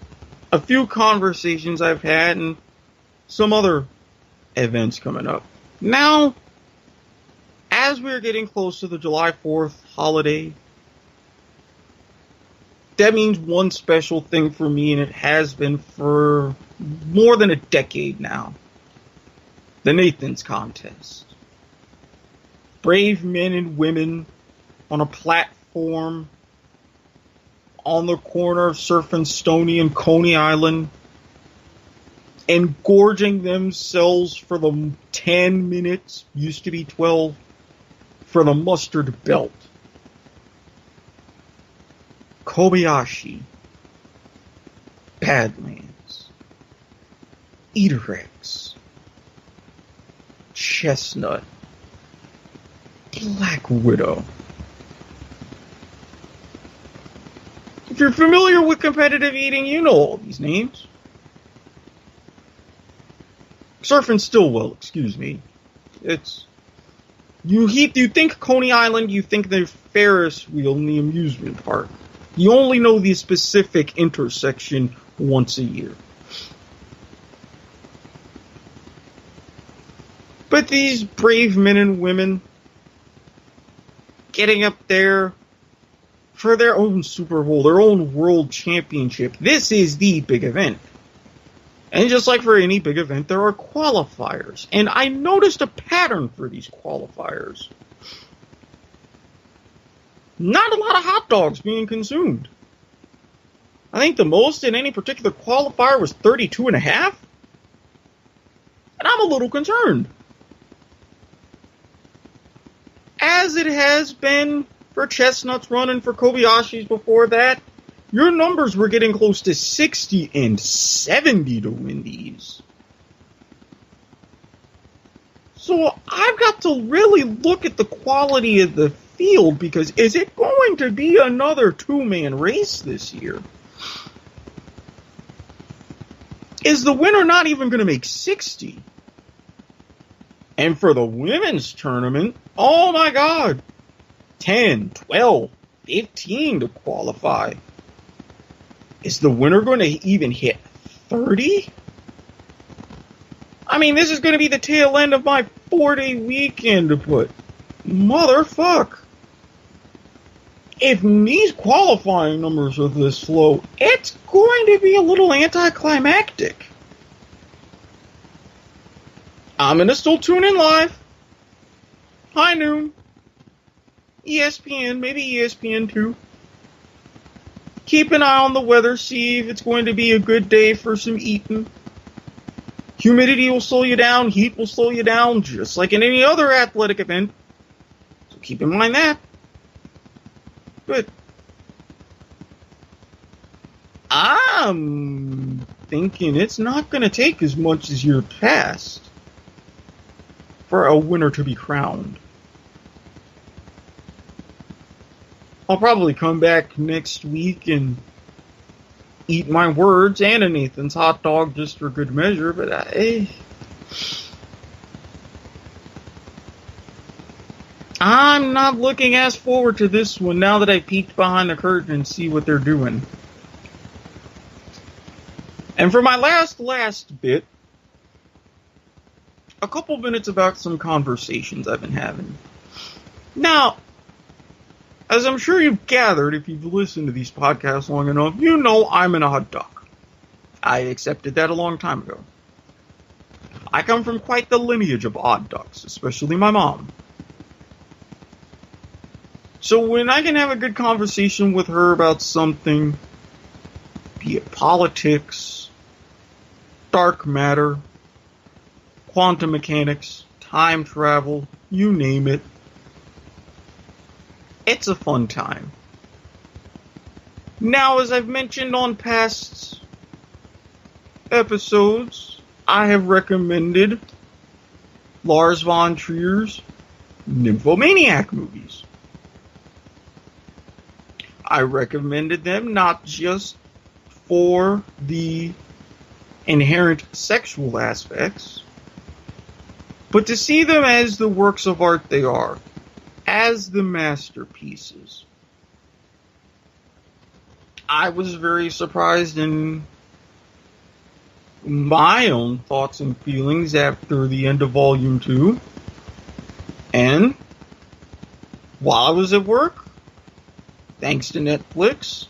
A few conversations I've had and some other events coming up. Now, as we're getting close to the July 4th holiday, that means one special thing for me, and it has been for more than a decade now. The Nathan's Contest. Brave men and women on a platform on the corner of Surf and Stony and Coney Island, engorging themselves for the 10 minutes, used to be 12, for the mustard belt. Kobayashi, Badlands, Edorex, Chestnut, Black Widow. If you're familiar with competitive eating, you know all these names. Surf and Stillwell, excuse me. You think Coney Island, you think the Ferris wheel in the amusement park. You only know the specific intersection once a year. But these brave men and women getting up there for their own Super Bowl, their own World Championship. This is the big event. And just like for any big event, there are qualifiers. And I noticed a pattern for these qualifiers. Not a lot of hot dogs being consumed. I think the most in any particular qualifier was 32 and a half. And I'm a little concerned. As it has been for Chestnut's run and for Kobayashi's before that, your numbers were getting close to 60 and 70 to win these. So I've got to really look at the quality of the field, because is it going to be another two-man race this year? Is the winner not even going to make 60? And for the women's tournament, oh my God, 10, 12, 15 to qualify. Is the winner going to even hit 30? I mean, this is going to be the tail end of my 4-day weekend to put. Motherfuck. If these qualifying numbers are this low, it's going to be a little anticlimactic. I'm going to still tune in live. High noon. ESPN, maybe ESPN2. Keep an eye on the weather, see if it's going to be a good day for some eating. Humidity will slow you down, heat will slow you down, just like in any other athletic event. So keep in mind that. Good. I'm thinking it's not going to take as much as year past for a winner to be crowned. I'll probably come back next week and eat my words and a Nathan's hot dog just for good measure, but I'm not looking as forward to this one now that I peeked behind the curtain and see what they're doing. And for my last bit, a couple minutes about some conversations I've been having. Now, as I'm sure you've gathered if you've listened to these podcasts long enough, you know I'm an odd duck. I accepted that a long time ago. I come from quite the lineage of odd ducks, especially my mom. So when I can have a good conversation with her about something, be it politics, dark matter, quantum mechanics, time travel, you name it, it's a fun time. Now, as I've mentioned on past episodes, I have recommended Lars von Trier's Nymphomaniac movies. I recommended them not just for the inherent sexual aspects, but to see them as the works of art they are, as the masterpieces. I was very surprised in my own thoughts and feelings after the end of Volume 2, and while I was at work, thanks to Netflix,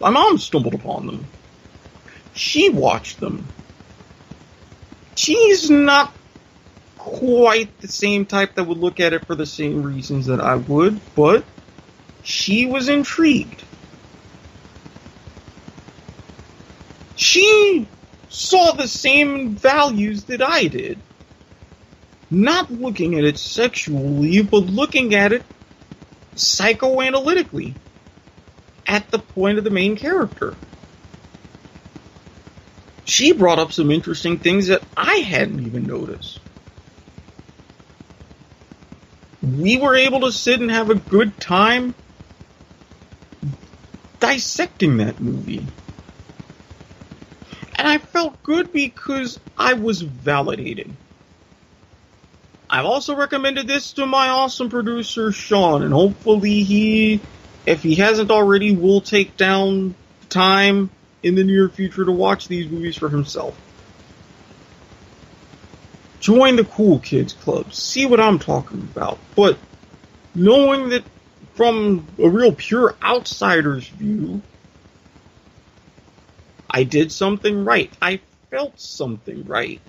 my mom stumbled upon them. She watched them. She's not quite the same type that would look at it for the same reasons that I would, but she was intrigued. She saw the same values that I did. Not looking at it sexually, but looking at it psychoanalytically, at the point of the main character. She brought up some interesting things that I hadn't even noticed. We were able to sit and have a good time dissecting that movie. And I felt good because I was validated. I've also recommended this to my awesome producer, Sean, and hopefully he, if he hasn't already, will take down time in the near future to watch these movies for himself. Join the cool kids club. See what I'm talking about. But knowing that from a real pure outsider's view, I did something right. I felt something right.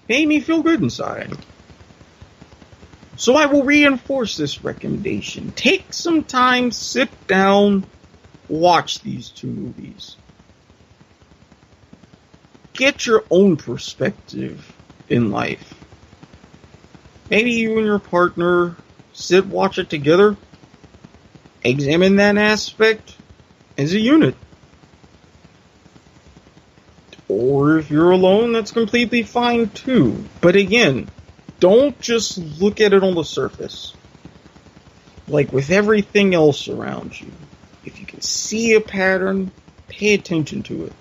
Made me feel good inside. So I will reinforce this recommendation. Take some time, sit down, watch these two movies. Get your own perspective in life. Maybe you and your partner sit, watch it together. Examine that aspect as a unit. Or if you're alone, that's completely fine too. But again, don't just look at it on the surface. Like with everything else around you, if you can see a pattern, pay attention to it.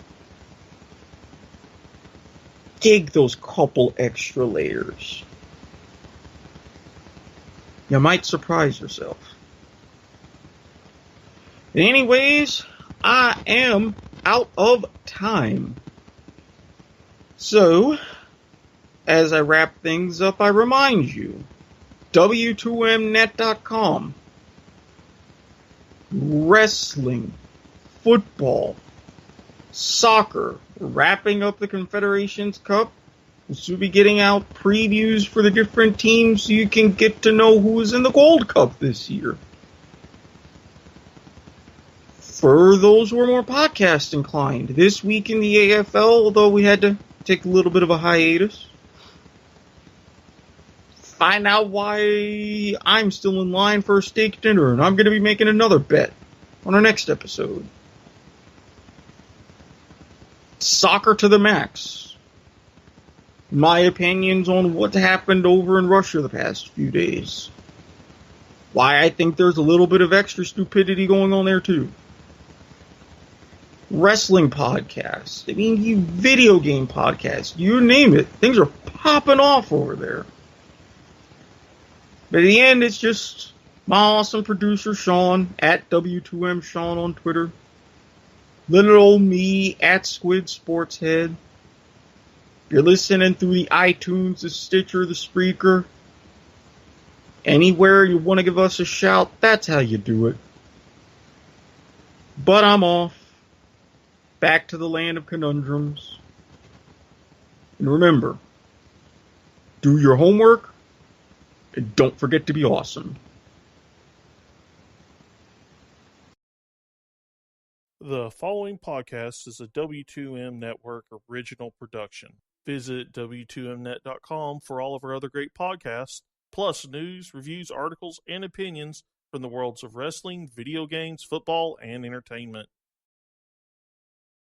Dig those couple extra layers. You might surprise yourself. Anyways, I am out of time. So, as I wrap things up, I remind you, W2Mnet.com, wrestling, football, soccer, wrapping up the Confederations Cup. We'll soon be getting out previews for the different teams so you can get to know who is in the Gold Cup this year. For those who are more podcast inclined, this week in the AFL, although we had to take a little bit of a hiatus, find out why I'm still in line for a steak dinner, and I'm going to be making another bet on our next episode. Soccer to the max. My opinions on what happened over in Russia the past few days. Why I think there's a little bit of extra stupidity going on there too. wrestling podcasts. I mean, you video game podcasts. You name it. Things are popping off over there. But in the end, it's just my awesome producer, Sean, at W2M Sean on Twitter. Little old me, at Squid Sportshead. You're listening through the iTunes, the Stitcher, the Spreaker. Anywhere you want to give us a shout, that's how you do it. But I'm off. Back to the land of conundrums. And remember, do your homework, and don't forget to be awesome. The following podcast is a W2M Network original production. Visit W2Mnet.com for all of our other great podcasts, plus news, reviews, articles, and opinions from the worlds of wrestling, video games, football, and entertainment.